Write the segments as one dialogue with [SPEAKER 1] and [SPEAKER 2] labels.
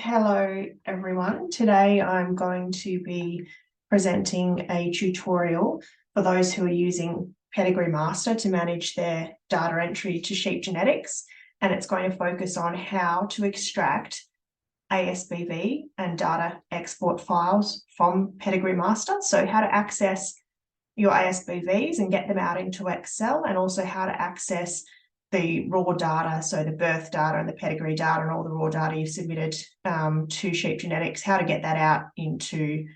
[SPEAKER 1] Hello everyone. Today I'm going to be presenting a tutorial for those who are using Pedigree Master to manage their data entry to sheep genetics, and it's going to focus on how to extract ASBV and data export files from Pedigree Master. So how to access your ASBVs and get them out into Excel, and also how to access the raw data, so the birth data and the pedigree data and all the raw data you've submitted to sheep genetics, how to get that out into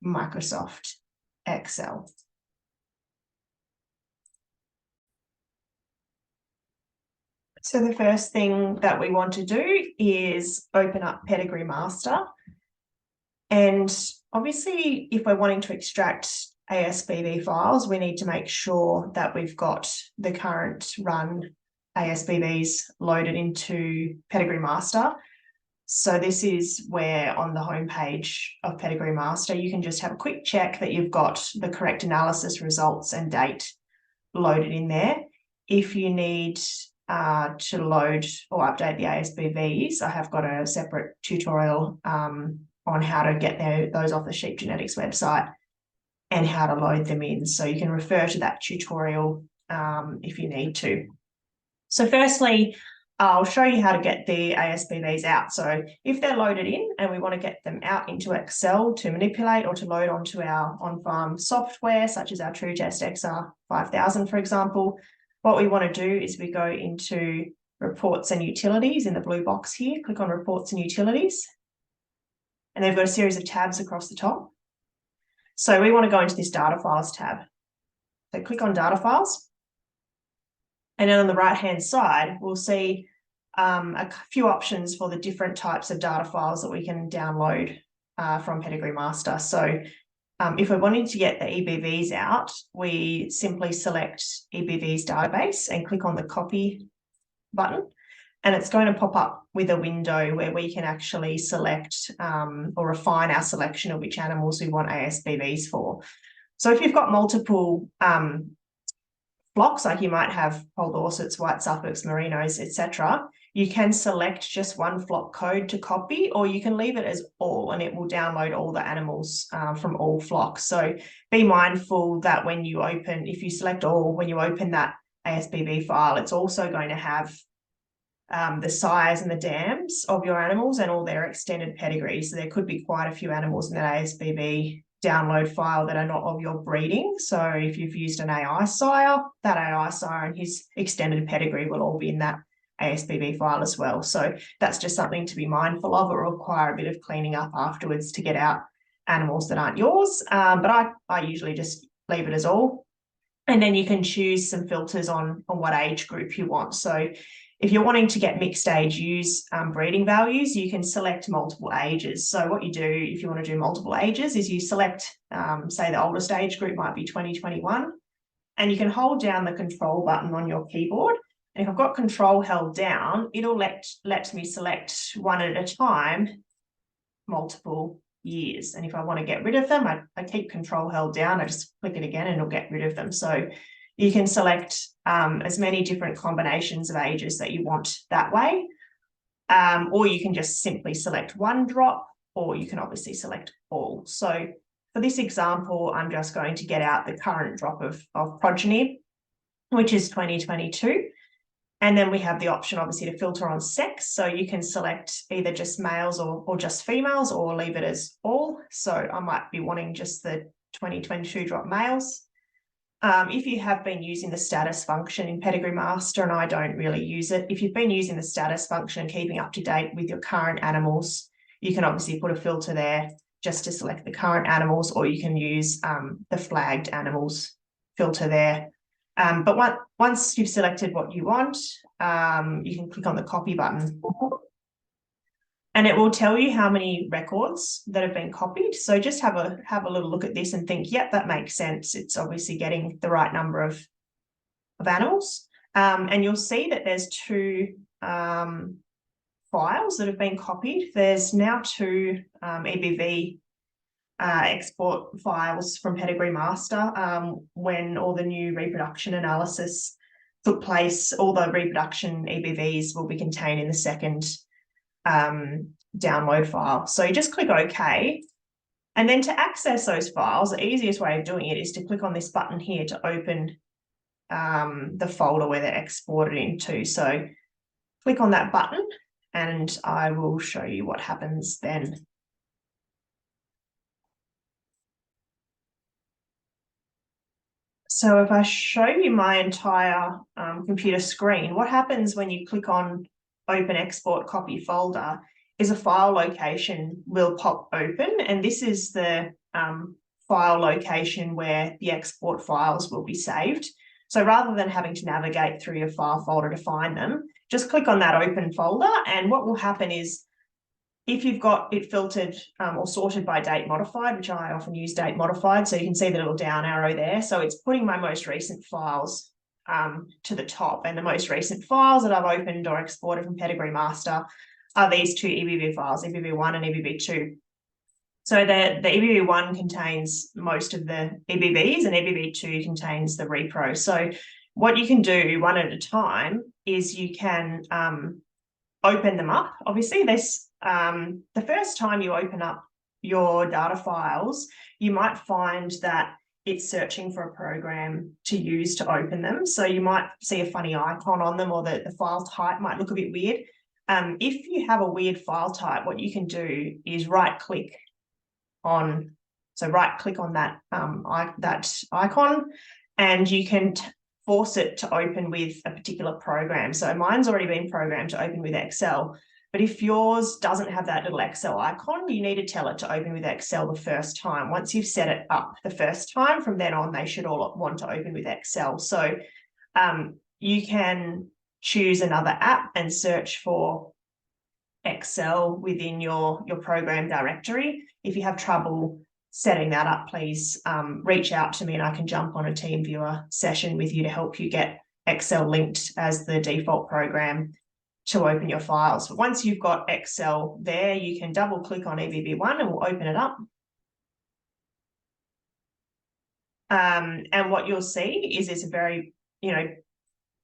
[SPEAKER 1] Microsoft Excel. So the first thing that we want to do is open up Pedigree Master. And obviously, if we're wanting to extract ASBV files, we need to make sure that we've got the current run ASBVs loaded into Pedigree Master. So this is where on the homepage of Pedigree Master, you can just have a quick check that you've got the correct analysis results and date loaded in there. If you need to load or update the ASBVs, I have got a separate tutorial on how to get those off the Sheep Genetics website and how to load them in. So you can refer to that tutorial if you need to. So firstly, I'll show you how to get the ASBVs out. So if they're loaded in and we want to get them out into Excel to manipulate or to load onto our on-farm software, such as our TrueTest XR 5000, for example, what we want to do is we go into Reports and Utilities in the blue box here, click on Reports and Utilities, and they've got a series of tabs across the top. So we want to go into this Data Files tab. So click on Data Files. And then on the right-hand side, we'll see a few options for the different types of data files that we can download from Pedigree Master. So if we're wanting to get the EBVs out, we simply select EBVs database and click on the copy button. And it's going to pop up with a window where we can actually select or refine our selection of which animals we want ASBVs for. So if you've got multiple flocks, like you might have Poll Dorsets, White Suffolks, Merinos, etc., you can select just one flock code to copy, or you can leave it as all, and it will download all the animals from all flocks. So be mindful that when you open, if you select all, when you open that ASBV file, it's also going to have the size and the dams of your animals and all their extended pedigrees. So there could be quite a few animals in that ASBV download file that are not of your breeding. So if you've used an AI sire, that AI sire and his extended pedigree will all be in that ASBV file as well. So that's just something to be mindful of. It will require a bit of cleaning up afterwards to get out animals that aren't yours. But I usually just leave it as all. And then you can choose some filters on what age group you want. So if you're wanting to get mixed age use breeding values, you can select multiple ages. So what you do if you want to do multiple ages is you select, say the oldest age group might be 2021, and you can hold down the control button on your keyboard. And if I've got control held down, it'll let me select one at a time, multiple years. And if I want to get rid of them, I keep control held down, I just click it again and it'll get rid of them. So you can select as many different combinations of ages that you want that way, or you can just simply select one drop, or you can obviously select all. So for this example, I'm just going to get out the current drop of progeny, which is 2022. And then we have the option, obviously, to filter on sex. So you can select either just males or just females, or leave it as all. So I might be wanting just the 2022 drop males. If you have been using the status function in Pedigree Master, and I don't really use it, if you've been using the status function and keeping up to date with your current animals, you can obviously put a filter there just to select the current animals, or you can use the flagged animals filter there. But once you've selected what you want, you can click on the copy button. And it will tell you how many records that have been copied. So just have a little look at this and think, yep, that makes sense. It's obviously getting the right number of animals. And you'll see that there's two files that have been copied. There's now two EBV export files from Pedigree Master. When all the new reproduction analysis took place, all the reproduction EBVs will be contained in the second download file. So you just click OK. And then to access those files, the easiest way of doing it is to click on this button here to open the folder where they're exported into. So click on that button and I will show you what happens then. So if I show you my entire computer screen, what happens when you click on Open Export Copy Folder is a file location will pop open, and this is the file location where the export files will be saved. So rather than having to navigate through your file folder to find them, just click on that open folder, and what will happen is if you've got it filtered or sorted by date modified, which I often use date modified, so you can see the little down arrow there. So it's putting my most recent files to the top, and the most recent files that I've opened or exported from Pedigree Master are these two EBV files, EBV1 and EBV2. So the EBV1 contains most of the EBVs and EBV2 contains the repro. So what you can do one at a time is you can open them up. Obviously, this the first time you open up your data files, you might find that it's searching for a program to use to open them. So you might see a funny icon on them, or the file type might look a bit weird. If you have a weird file type, what you can do is right-click on that that icon, and you can force it to open with a particular program. So mine's already been programmed to open with Excel, but if yours doesn't have that little Excel icon, you need to tell it to open with Excel the first time. Once you've set it up the first time, from then on, they should all want to open with Excel. So you can choose another app and search for Excel within your program directory. If you have trouble setting that up, please reach out to me and I can jump on a TeamViewer session with you to help you get Excel linked as the default program to open your files. But once you've got Excel there, you can double click on EBV1 and we'll open it up. And what you'll see is it's a very,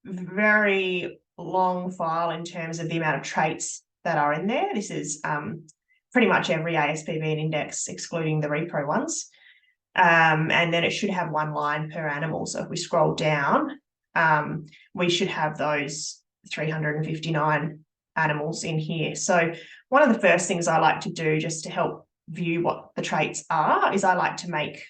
[SPEAKER 1] very long file in terms of the amount of traits that are in there. This is pretty much every ASBV and index, excluding the repro ones. And then it should have one line per animal. So if we scroll down, we should have those 359 animals in here. So one of the first things I like to do just to help view what the traits are is I like to make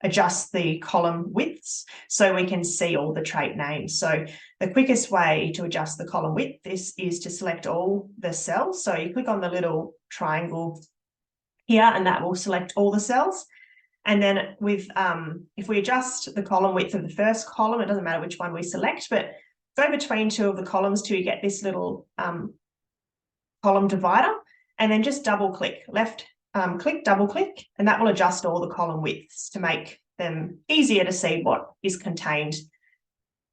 [SPEAKER 1] adjust the column widths so we can see all the trait names. So the quickest way to adjust the column width is to select all the cells. So you click on the little triangle here and that will select all the cells. And then with if we adjust the column width of the first column, it doesn't matter which one we select, but go between two of the columns till you get this little column divider, and then just double click, left click, double click, and that will adjust all the column widths to make them easier to see what is contained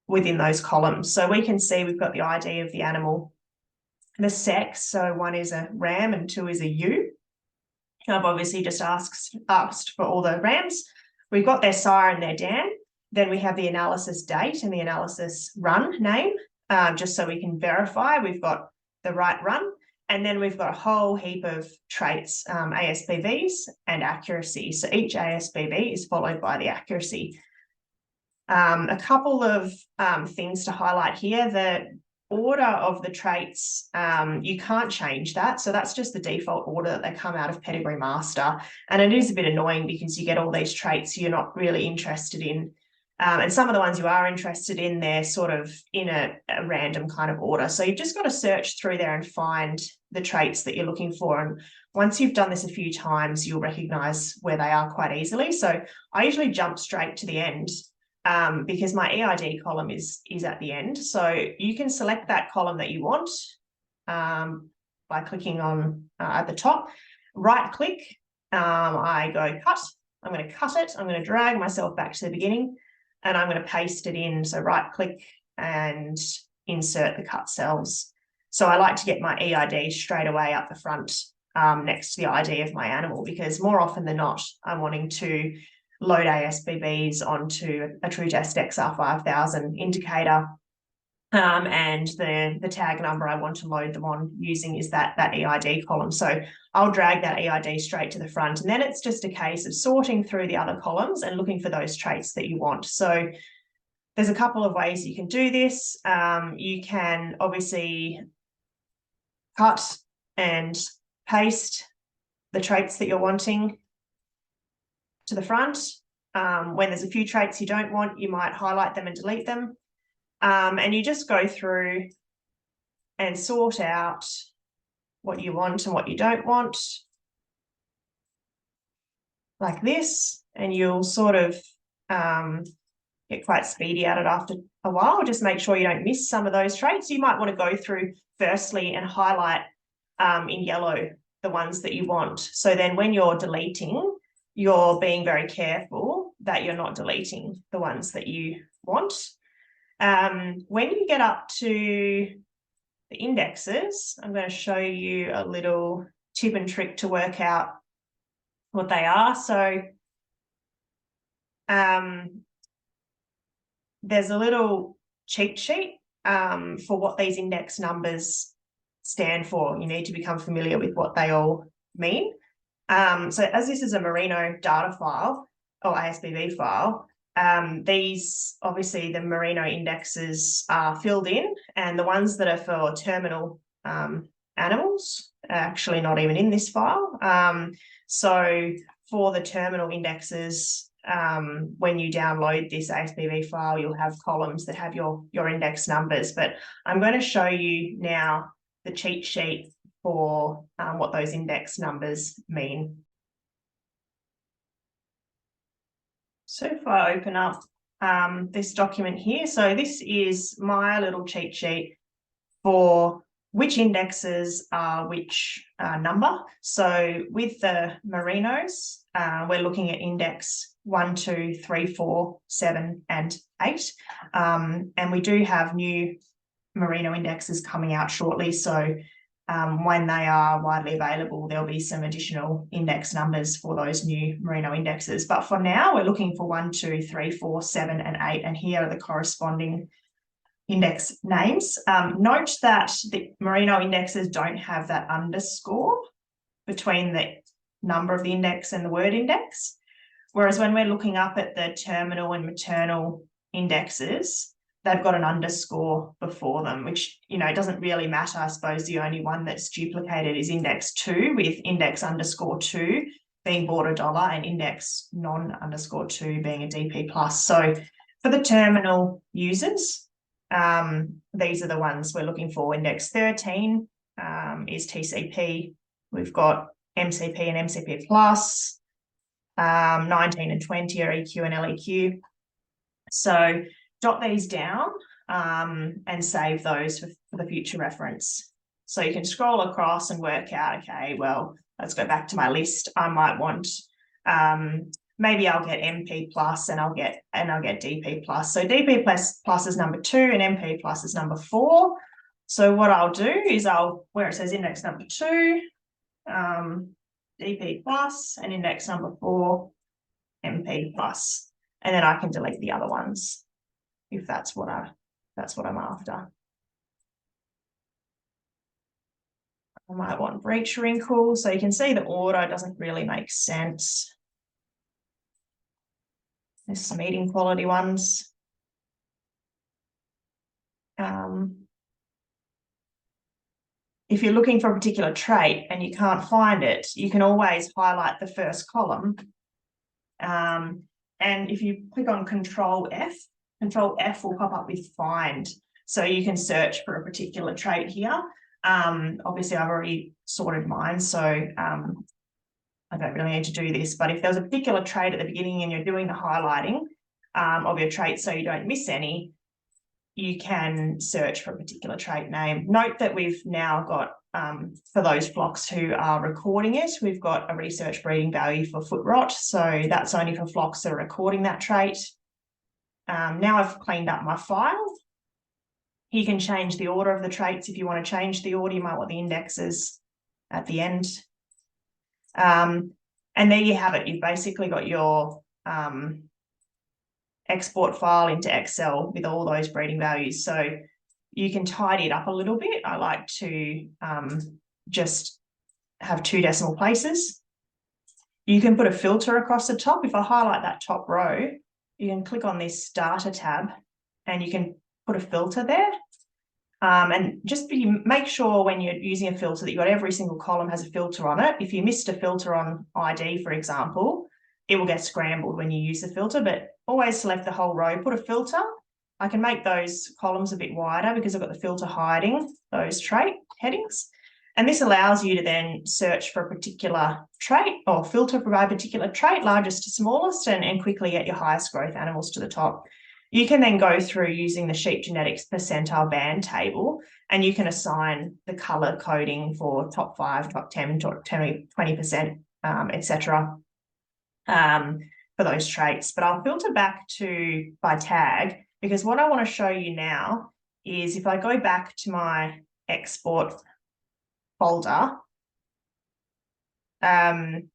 [SPEAKER 1] within those columns. So we can see we've got the ID of the animal, the sex, so one is a ram and two is a ewe. I've obviously just asked for all the rams. We've got their sire and their dam. Then we have the analysis date and the analysis run name, just so we can verify we've got the right run. And then we've got a whole heap of traits, ASBVs and accuracy. So each ASBV is followed by the accuracy. A couple of things to highlight here. The order of the traits, you can't change that. So that's just the default order that they come out of Pedigree Master. And it is a bit annoying because you get all these traits you're not really interested in. And some of the ones you are interested in, they're sort of in a random kind of order. So you've just got to search through there and find the traits that you're looking for. And once you've done this a few times, you'll recognize where they are quite easily. So I usually jump straight to the end because my EID column is at the end. So you can select that column that you want by clicking on at the top, right click, I go cut. I'm going to cut it. I'm going to drag myself back to the beginning. And I'm going to paste it in. So right click and insert the cut cells. So I like to get my EID straight away up the front next to the ID of my animal, because more often than not, I'm wanting to load ASBVs onto a TrueTest XR5000 indicator and the tag number I want to load them on using is that EID column. So I'll drag that EID straight to the front, and then it's just a case of sorting through the other columns and looking for those traits that you want. So there's a couple of ways you can do this. You can obviously cut and paste the traits that you're wanting to the front. When there's a few traits you don't want, you might highlight them and delete them. And you just go through and sort out what you want and what you don't want, like this, and you'll sort of get quite speedy at it after a while. Just make sure you don't miss some of those traits. You might want to go through firstly and highlight in yellow the ones that you want. So then when you're deleting, you're being very careful that you're not deleting the ones that you want. When you get up to the indexes, I'm going to show you a little tip and trick to work out what they are. So there's a little cheat sheet for what these index numbers stand for. You need to become familiar with what they all mean. So as this is a Merino data file or ASBV file, these, obviously the Merino indexes are filled in, and the ones that are for terminal animals are actually not even in this file. So for the terminal indexes, when you download this ASBV file, you'll have columns that have your index numbers. But I'm going to show you now the cheat sheet for what those index numbers mean. So if I open up this document here, so this is my little cheat sheet for which indexes are which number. So with the Merinos, we're looking at index 1, 2, 3, 4, 7, and 8. And we do have new Merino indexes coming out shortly. So when they are widely available, there'll be some additional index numbers for those new Merino indexes. But for now, we're looking for 1, 2, 3, 4, 7, and 8. And here are the corresponding index names. Note that the Merino indexes don't have that underscore between the number of the index and the word index. Whereas when we're looking up at the terminal and maternal indexes, they've got an underscore before them, which, you know, doesn't really matter. I suppose the only one that's duplicated is index 2, with index underscore 2 being border dollar and index non underscore 2 being a DP plus. So for the terminal users, these are the ones we're looking for. Index 13 is TCP. We've got MCP and MCP plus. 19 and 20 are EQ and LEQ. So jot these down and save those for the future reference. So you can scroll across and work out, okay, well, let's go back to my list. I might want, maybe I'll get MP plus and I'll get DP plus. So DP plus is number 2 and MP plus is number 4. So what I'll do is where it says index number 2, DP plus, and index number 4, MP plus, and then I can delete the other ones if that's what I'm after. I might want breech wrinkle, so you can see the order doesn't really make sense. There's some eating quality ones. If you're looking for a particular trait and you can't find it, you can always highlight the first column. And if you click on Control F will pop up with find. So you can search for a particular trait here. Obviously, I've already sorted mine, so I don't really need to do this. But if there's a particular trait at the beginning and you're doing the highlighting of your trait so you don't miss any, you can search for a particular trait name. Note that we've now got, for those flocks who are recording it, we've got a research breeding value for foot rot. So that's only for flocks that are recording that trait. Now I've cleaned up my file. You can change the order of the traits. If you want to change the order, you might want the indexes at the end. And there you have it. You've basically got your export file into Excel with all those breeding values. So You can tidy it up a little bit. I like to just have 2 decimal places. You can put a filter across the top. If I highlight that top row, you can click on this data tab and you can put a filter there. And just make sure when you're using a filter that you've got every single column has a filter on it. If you missed a filter on ID, for example, it will get scrambled when you use the filter, but always select the whole row, put a filter. I can make those columns a bit wider because I've got the filter hiding those trait headings. And this allows you to then search for a particular trait or filter for a particular trait, largest to smallest, and quickly get your highest growth animals to the top. You can then go through using the sheep genetics percentile band table, and you can assign the color coding for top 5, top 10, top 20%, etc. For those traits. But I'll filter back to by tag, because what I want to show you now is if I go back to my export folder, I'm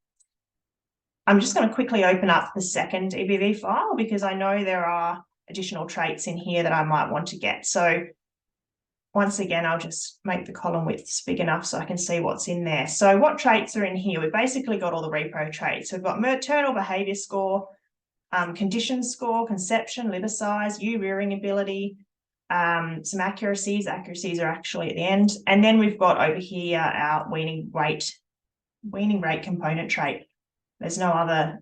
[SPEAKER 1] just going to quickly open up the second EBV file because I know there are additional traits in here that I might want to get. So once again, I'll just make the column widths big enough so I can see what's in there. So what traits are in here? We've basically got all the repro traits. We've got maternal behavior score, condition score, conception, litter size, ewe rearing ability, some accuracies. Accuracies are actually at the end. And then we've got over here our weaning rate component trait. There's no other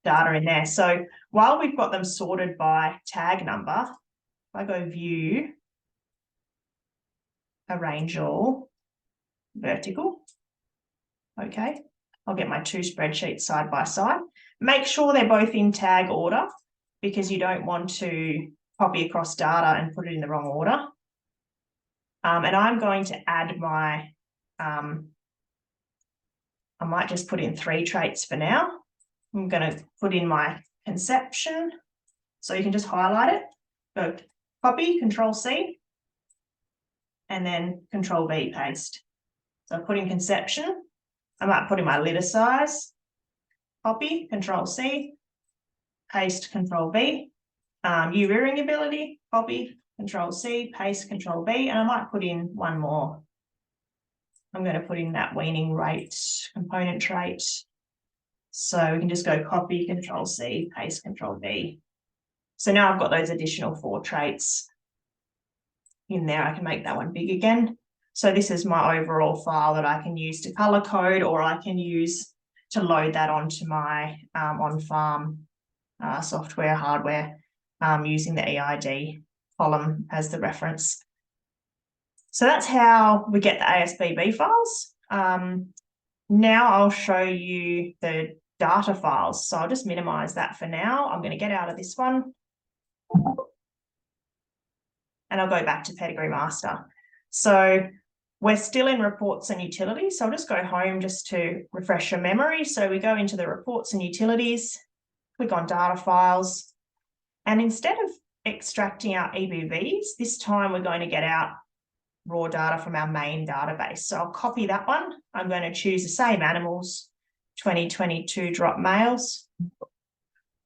[SPEAKER 1] data in there. So while we've got them sorted by tag number, if I go view, arrange all, vertical, okay, I'll get my 2 spreadsheets side by side. Make sure they're both in tag order because you don't want to copy across data and put it in the wrong order. And I'm going to add my, I might just put in 3 traits for now. I'm going to put in my conception. So you can just highlight it, go copy, Control C, and then Control V paste. So I put in conception. I might put in my litter size, copy, Control C, paste, Control V. Ewe rearing ability, copy, Control C, paste, Control V, and I might put in one more. I'm going to put in that weaning rate component trait. So we can just go copy, Control C, paste, Control V. So now I've got those additional 4 traits in there. I can make that one big again. So this is my overall file that I can use to color code, or I can use to load that onto my on-farm software, hardware, using the EID column as the reference. So that's how we get the ASBV files. Now I'll show you the data files. So I'll just minimize that for now. I'm going to get out of this one. And I'll go back to Pedigree Master. So we're still in reports and utilities. So I'll just go home just to refresh your memory. So we go into the reports and utilities, click on data files. And instead of extracting our EBVs, this time we're going to get out raw data from our main database. So I'll copy that one. I'm going to choose the same animals, 2022 drop males.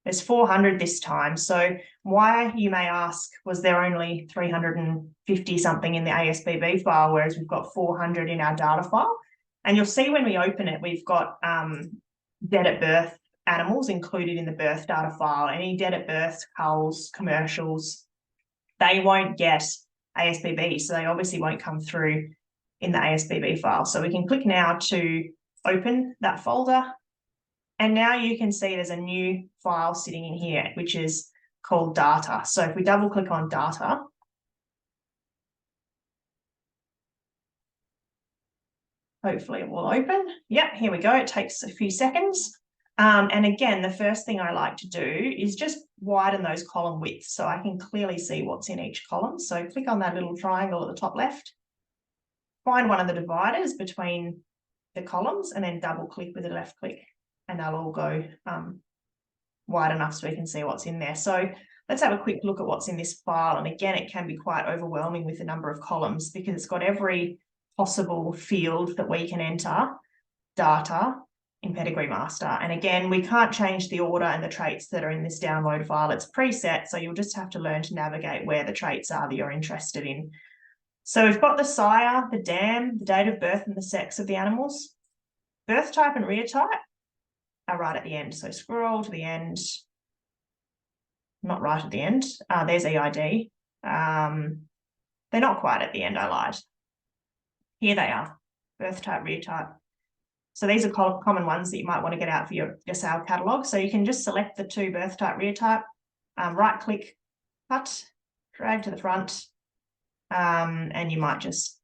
[SPEAKER 1] There's 400 this time. So why, you may ask, was there only 350 something in the ASBV file, whereas we've got 400 in our data file? And you'll see when we open it, we've got dead at birth animals included in the birth data file. Any dead at birth, culls, commercials, they won't get ASBV, so they obviously won't come through in the ASBV file. So we can click now to open that folder. And now you can see there's a new file sitting in here, which is called data. So if we double click on data, hopefully it will open. Yep, here we go. It takes a few seconds. And again, the first thing I like to do is just widen those column widths so I can clearly see what's in each column. So click on that little triangle at the top left, find one of the dividers between the columns, and then double click with a left click, and they'll all go wide enough so we can see what's in there. So let's have a quick look at what's in this file. And again, it can be quite overwhelming with the number of columns because it's got every possible field that we can enter data in Pedigree Master. And again, we can't change the order and the traits that are in this download file. It's preset, so you'll just have to learn to navigate where the traits are that you're interested in. So we've got the sire, the dam, the date of birth, and the sex of the animals. Birth type and rear type are right at the end. So scroll to the end. Not right at the end. There's EID. They're not quite at the end, I lied. Here they are, birth type, rear type. So these are common ones that you might want to get out for your sale catalogue. So you can just select the two birth type, rear type, right click, cut, drag to the front, and you might just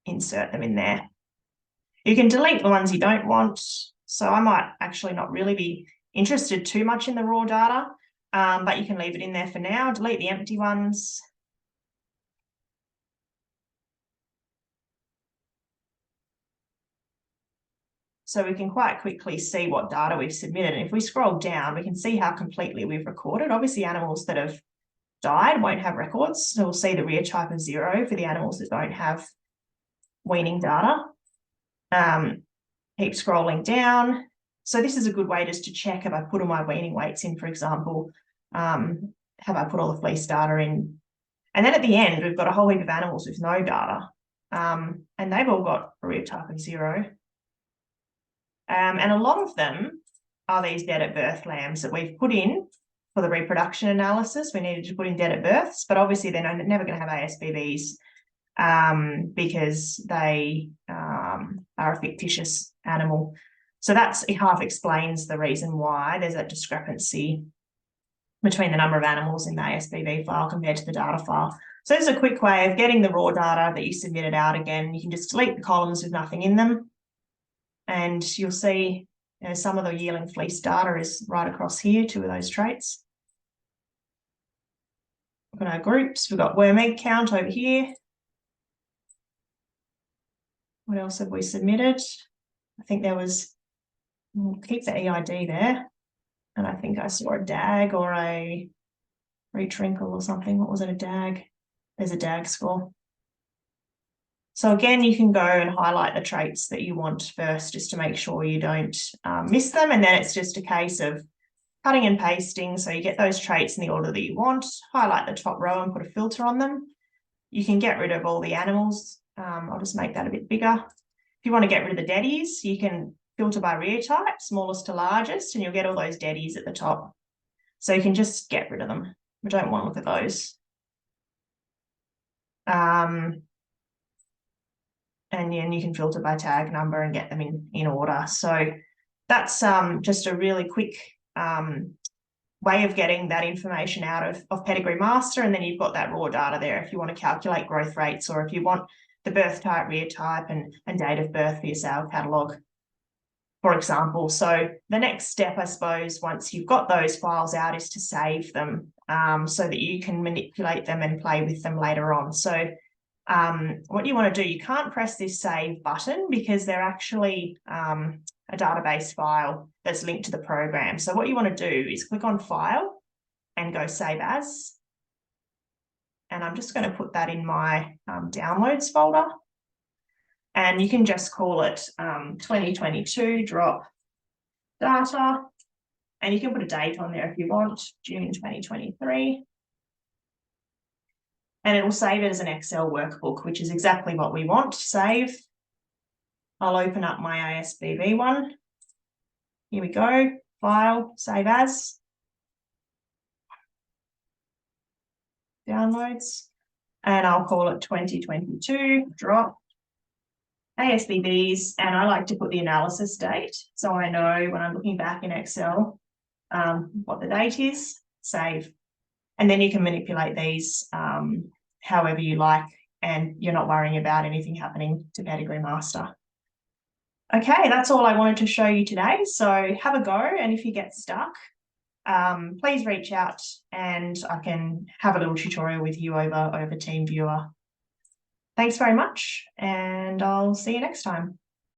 [SPEAKER 1] insert them in there. You can delete the ones you don't want. So I might actually not really be interested too much in the raw data, but you can leave it in there for now. Delete the empty ones. So we can quite quickly see what data we've submitted. And if we scroll down, we can see how completely we've recorded. Obviously, animals that have died won't have records. So we'll see the rear type of 0 for the animals that don't have weaning data. Keep scrolling down. So this is a good way just to check, have I put all my weaning weights in, for example, have I put all the fleece data in? And then at the end, we've got a whole heap of animals with no data, and they've all got a rear type of 0. And a lot of them are these dead at birth lambs that we've put in for the reproduction analysis. We needed to put in dead at births, but obviously they're never going to have ASBVs because they are a fictitious animal. So that's, it half explains the reason why there's that discrepancy between the number of animals in the ASBV file compared to the data file. So there's a quick way of getting the raw data that you submitted out again. You can just delete the columns with nothing in them. And you'll see, you know, some of the yearling fleece data is right across here, 2 of those traits. We've got our groups, we've got worm egg count over here. What else have we submitted? I think there was, we'll keep the EID there. And I think I saw a DAG or a retrinkle or something. What was it, a DAG? There's a DAG score. So again, you can go and highlight the traits that you want first, just to make sure you don't miss them. And then it's just a case of cutting and pasting. So you get those traits in the order that you want, highlight the top row and put a filter on them. You can get rid of all the animals. I'll just make that a bit bigger. If you want to get rid of the deadies, you can filter by rear type, smallest to largest, and you'll get all those deadies at the top. So you can just get rid of them. We don't want to look at those. And then you can filter by tag number and get them in order. So that's just a really quick way of getting that information out of Pedigree Master. And then you've got that raw data there if you want to calculate growth rates, or if you want the birth type, rear type, and date of birth for your sale catalogue, for example. So the next step, I suppose, once you've got those files out, is to save them so that you can manipulate them and play with them later on. So what you want to do, you can't press this save button because they're actually a database file that's linked to the program. So what you want to do is click on File and go Save As. And I'm just going to put that in my Downloads folder. And you can just call it 2022 drop data. And you can put a date on there if you want, June 2023. And it will save it as an Excel workbook, which is exactly what we want to save. I'll open up my ASBV one. Here we go, File, Save As. Downloads. And I'll call it 2022 drop ASBVs. And I like to put the analysis date, so I know when I'm looking back in Excel what the date is. Save. And then you can manipulate these however you like, and you're not worrying about anything happening to Pedigree Master. Okay, that's all I wanted to show you today. So have a go, and if you get stuck, please reach out and I can have a little tutorial with you over TeamViewer. Thanks very much, and I'll see you next time.